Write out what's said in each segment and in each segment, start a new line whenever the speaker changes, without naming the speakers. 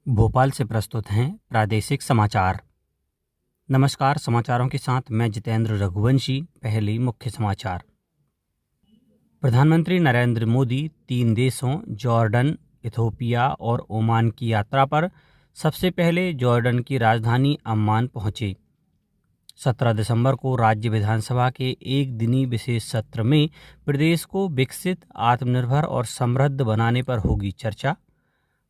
भोपाल से प्रस्तुत हैं प्रादेशिक समाचार। नमस्कार, समाचारों के साथ मैं जितेंद्र रघुवंशी। पहले मुख्य समाचार। प्रधानमंत्री नरेंद्र मोदी 3 देशों जॉर्डन, इथोपिया और ओमान की यात्रा पर सबसे पहले जॉर्डन की राजधानी अम्मान पहुंचे। 17 दिसंबर को राज्य विधानसभा के एक दिनी विशेष सत्र में प्रदेश को विकसित, आत्मनिर्भर और समृद्ध बनाने पर होगी चर्चा।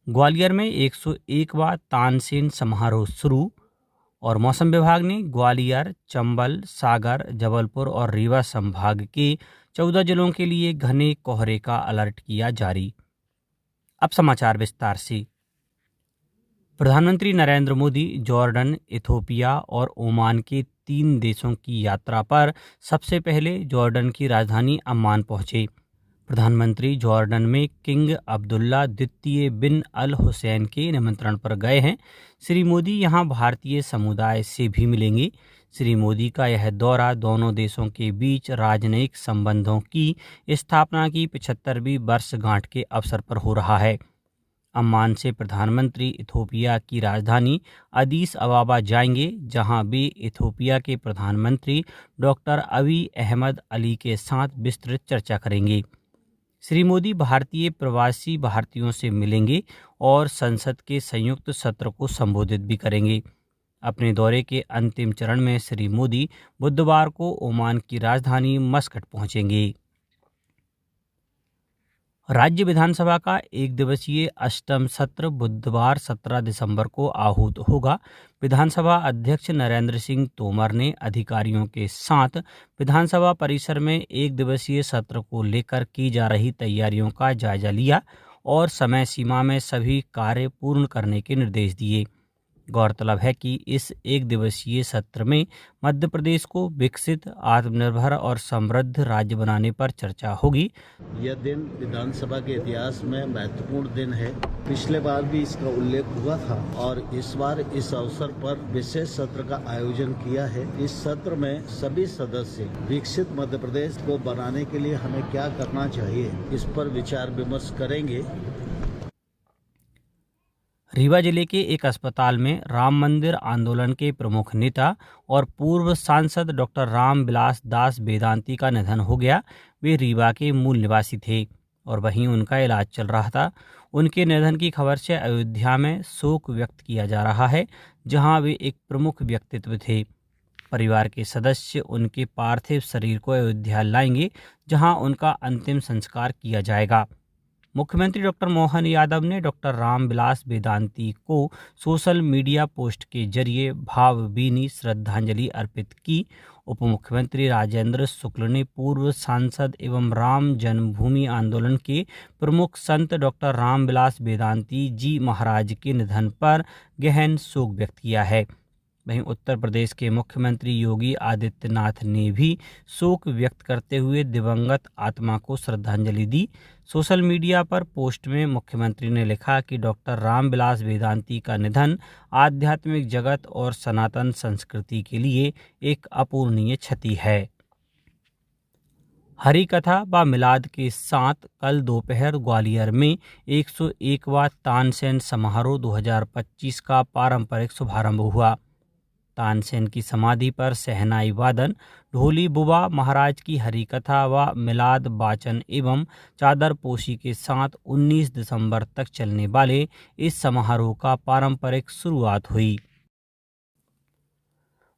ग्वालियर में 101वां तानसेन समारोह शुरू। और मौसम विभाग ने ग्वालियर, चंबल, सागर, जबलपुर और रीवा संभाग के 14 जिलों के लिए घने कोहरे का अलर्ट किया जारी। अब समाचार विस्तार से। प्रधानमंत्री नरेंद्र मोदी जॉर्डन, इथोपिया और ओमान के 3 देशों की यात्रा पर सबसे पहले जॉर्डन की राजधानी अम्मान पहुंचे। प्रधानमंत्री जॉर्डन में किंग अब्दुल्ला द्वितीय बिन अल हुसैन के निमंत्रण पर गए हैं। श्री मोदी यहां भारतीय समुदाय से भी मिलेंगे। श्री मोदी का यह दौरा दोनों देशों के बीच राजनयिक संबंधों की स्थापना की 75वीं वर्षगांठ के अवसर पर हो रहा है। अम्मान से प्रधानमंत्री इथोपिया की राजधानी अदीस अबाबा जाएंगे, जहां वे इथोपिया के प्रधानमंत्री डॉक्टर अबी अहमद अली के साथ विस्तृत चर्चा करेंगे। श्री मोदी भारतीय प्रवासी भारतीयों से मिलेंगे और संसद के संयुक्त सत्र को संबोधित भी करेंगे। अपने दौरे के अंतिम चरण में श्री मोदी बुधवार को ओमान की राजधानी मस्कट पहुंचेंगे। राज्य विधानसभा का एक दिवसीय अष्टम सत्र बुधवार 17 दिसंबर को आहूत होगा। विधानसभा अध्यक्ष नरेंद्र सिंह तोमर ने अधिकारियों के साथ विधानसभा परिसर में एक दिवसीय सत्र को लेकर की जा रही तैयारियों का जायजा लिया और समय सीमा में सभी कार्य पूर्ण करने के निर्देश दिए। गौरतलब है कि इस एक दिवसीय सत्र में मध्य प्रदेश को विकसित, आत्मनिर्भर और समृद्ध राज्य बनाने पर चर्चा होगी।
यह दिन विधानसभा के इतिहास में महत्वपूर्ण दिन है। पिछले बार भी इसका उल्लेख हुआ था और इस बार इस अवसर पर विशेष सत्र का आयोजन किया है। इस सत्र में सभी सदस्य विकसित मध्य प्रदेश को बनाने के लिए हमें क्या करना चाहिए, इस पर विचार विमर्श करेंगे।
रीवा जिले के एक अस्पताल में राम मंदिर आंदोलन के प्रमुख नेता और पूर्व सांसद डॉक्टर रामविलास दास वेदांती का निधन हो गया। वे रीवा के मूल निवासी थे और वहीं उनका इलाज चल रहा था। उनके निधन की खबर से अयोध्या में शोक व्यक्त किया जा रहा है, जहां वे एक प्रमुख व्यक्तित्व थे। परिवार के सदस्य उनके पार्थिव शरीर को अयोध्या लाएंगे, जहां उनका अंतिम संस्कार किया जाएगा। मुख्यमंत्री डॉक्टर मोहन यादव ने डॉक्टर रामविलास वेदांती को सोशल मीडिया पोस्ट के जरिए भावभीनी श्रद्धांजलि अर्पित की। उप मुख्यमंत्री राजेंद्र शुक्ल ने पूर्व सांसद एवं राम जन्मभूमि आंदोलन के प्रमुख संत डॉक्टर रामविलास वेदांती जी महाराज के निधन पर गहन शोक व्यक्त किया है। वहीं उत्तर प्रदेश के मुख्यमंत्री योगी आदित्यनाथ ने भी शोक व्यक्त करते हुए दिवंगत आत्मा को श्रद्धांजलि दी। सोशल मीडिया पर पोस्ट में मुख्यमंत्री ने लिखा कि डॉक्टर रामविलास वेदांती का निधन आध्यात्मिक जगत और सनातन संस्कृति के लिए एक अपूरणीय क्षति है। हरि कथा व मिलाद के साथ कल दोपहर ग्वालियर में 101वां तानसेन समारोह 2025 का पारंपरिक शुभारंभ हुआ। तानसेन की समाधि पर शहनाई वादन, ढोली बुबा महाराज की हरि कथा व मिलाद वाचन एवं चादर पोशी के साथ 19 दिसंबर तक चलने वाले इस समारोह का पारंपरिक शुरुआत हुई।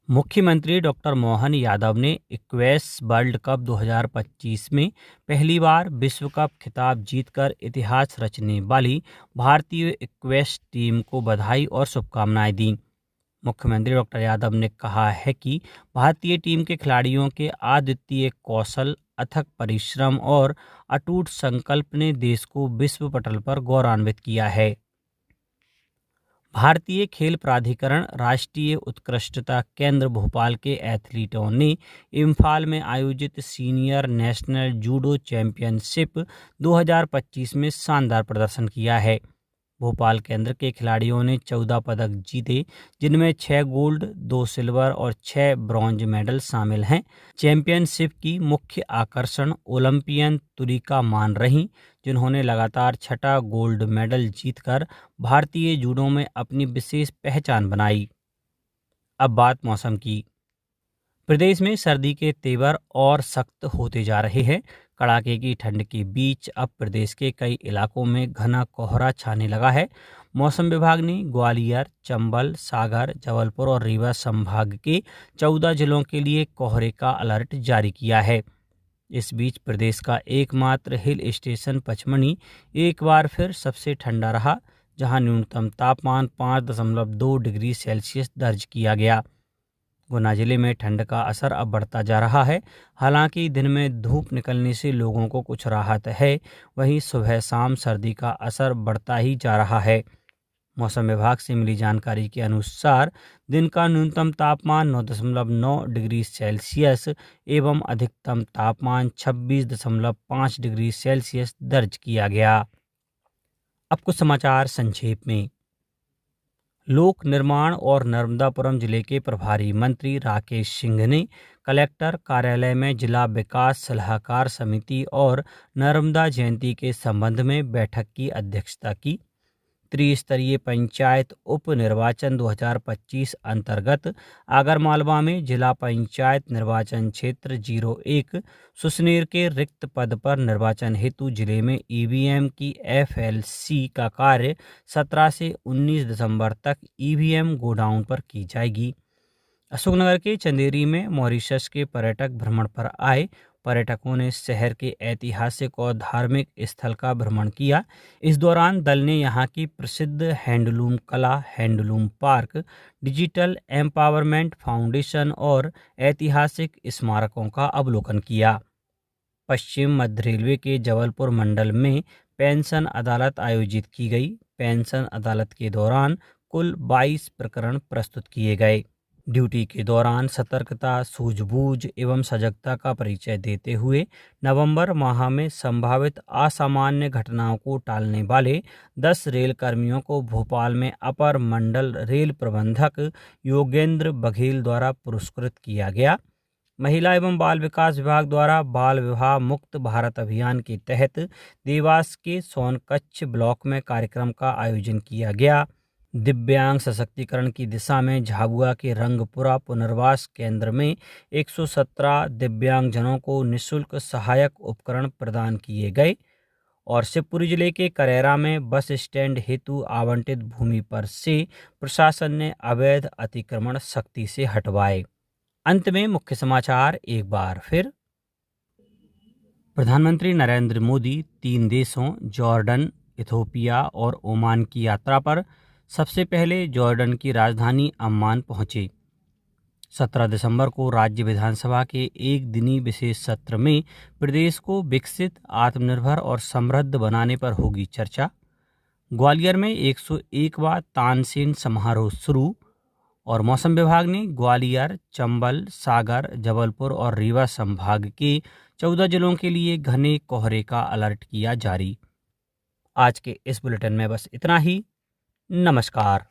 मुख्यमंत्री डॉक्टर मोहन यादव ने इक्वेस वर्ल्ड कप 2025 में पहली बार विश्व कप खिताब जीतकर इतिहास रचने वाली भारतीय इक्वेस टीम को बधाई और शुभकामनाएं दी। मुख्यमंत्री डॉक्टर यादव ने कहा है कि भारतीय टीम के खिलाड़ियों के अद्वितीय कौशल, अथक परिश्रम और अटूट संकल्प ने देश को विश्व पटल पर गौरवान्वित किया है। भारतीय खेल प्राधिकरण राष्ट्रीय उत्कृष्टता केंद्र भोपाल के एथलीटों ने इम्फाल में आयोजित सीनियर नेशनल जूडो चैंपियनशिप 2025 में शानदार प्रदर्शन किया है। भोपाल केंद्र के खिलाड़ियों ने 14 पदक जीते, जिनमें 6 गोल्ड, 2 सिल्वर और 6 ब्रॉन्ज मेडल शामिल हैं। चैंपियनशिप की मुख्य आकर्षण ओलंपियन तुलिका मान रहीं, जिन्होंने लगातार 6ठा गोल्ड मेडल जीतकर भारतीय जूडो में अपनी विशेष पहचान बनाई। अब बात मौसम की। प्रदेश में सर्दी के तेवर और सख्त होते जा रहे हैं। कड़ाके की ठंड के बीच अब प्रदेश के कई इलाकों में घना कोहरा छाने लगा है। मौसम विभाग ने ग्वालियर, चंबल, सागर, जबलपुर और रीवा संभाग के 14 जिलों के लिए कोहरे का अलर्ट जारी किया है। इस बीच प्रदेश का एकमात्र हिल स्टेशन पचमणी एक बार फिर सबसे ठंडा रहा, जहां न्यूनतम तापमान 5.2 डिग्री सेल्सियस दर्ज किया गया। गुना जिले में ठंड का असर अब बढ़ता जा रहा है। हालांकि दिन में धूप निकलने से लोगों को कुछ राहत है, वहीं सुबह शाम सर्दी का असर बढ़ता ही जा रहा है। मौसम विभाग से मिली जानकारी के अनुसार दिन का न्यूनतम तापमान 9.9 डिग्री सेल्सियस एवं अधिकतम तापमान 26.5 डिग्री सेल्सियस दर्ज किया गया। अब कुछ समाचार संक्षेप में। लोक निर्माण और नर्मदापुरम जिले के प्रभारी मंत्री राकेश सिंह ने कलेक्टर कार्यालय में जिला विकास सलाहकार समिति और नर्मदा जयंती के संबंध में बैठक की अध्यक्षता की। त्रिस्तरीय पंचायत उप निर्वाचन 2025 अंतर्गत आगरमालवा में जिला पंचायत निर्वाचन क्षेत्र 01 सुसनेर के रिक्त पद पर निर्वाचन हेतु जिले में ईवीएम की FLC का कार्य 17 से 19 दिसंबर तक ईवीएम गोडाउन पर की जाएगी। अशोकनगर के चंदेरी में मॉरिशस के पर्यटक भ्रमण पर आए पर्यटकों ने शहर के ऐतिहासिक और धार्मिक स्थल का भ्रमण किया। इस दौरान दल ने यहां की प्रसिद्ध हैंडलूम कला, handloom park, digital empowerment foundation और ऐतिहासिक स्मारकों का अवलोकन किया। पश्चिम मध्य रेलवे के जबलपुर मंडल में पेंशन अदालत आयोजित की गई। पेंशन अदालत के दौरान कुल 22 प्रकरण प्रस्तुत किए गए। ड्यूटी के दौरान सतर्कता, सूझबूझ एवं सजगता का परिचय देते हुए नवंबर माह में संभावित असामान्य घटनाओं को टालने वाले 10 रेल कर्मियों को भोपाल में अपर मंडल रेल प्रबंधक योगेंद्र बघेल द्वारा पुरस्कृत किया गया। महिला एवं बाल विकास विभाग द्वारा बाल विवाह मुक्त भारत अभियान के तहत देवास के सोनकच्छ ब्लॉक में कार्यक्रम का आयोजन किया गया। दिव्यांग सशक्तिकरण की दिशा में झाबुआ के रंगपुरा पुनर्वास केंद्र में 117 दिव्यांगजनों को निःशुल्क सहायक उपकरण प्रदान किए गए और शिवपुरी जिले के करेरा में बस स्टैंड हेतु आवंटित भूमि पर से प्रशासन ने अवैध अतिक्रमण सख्ती से हटवाए। अंत में मुख्य समाचार एक बार फिर। प्रधानमंत्री नरेंद्र मोदी 3 देशों जॉर्डन, इथोपिया और ओमान की यात्रा पर सबसे पहले जॉर्डन की राजधानी अम्मान पहुंचे। 17 दिसंबर को राज्य विधानसभा के एक दिनी विशेष सत्र में प्रदेश को विकसित, आत्मनिर्भर और समृद्ध बनाने पर होगी चर्चा। ग्वालियर में 101वां तानसेन समारोह शुरू और मौसम विभाग ने ग्वालियर, चंबल, सागर, जबलपुर और रीवा संभाग के 14 जिलों के लिए घने कोहरे का अलर्ट किया जारी। आज के इस बुलेटिन में बस इतना ही। नमस्कार।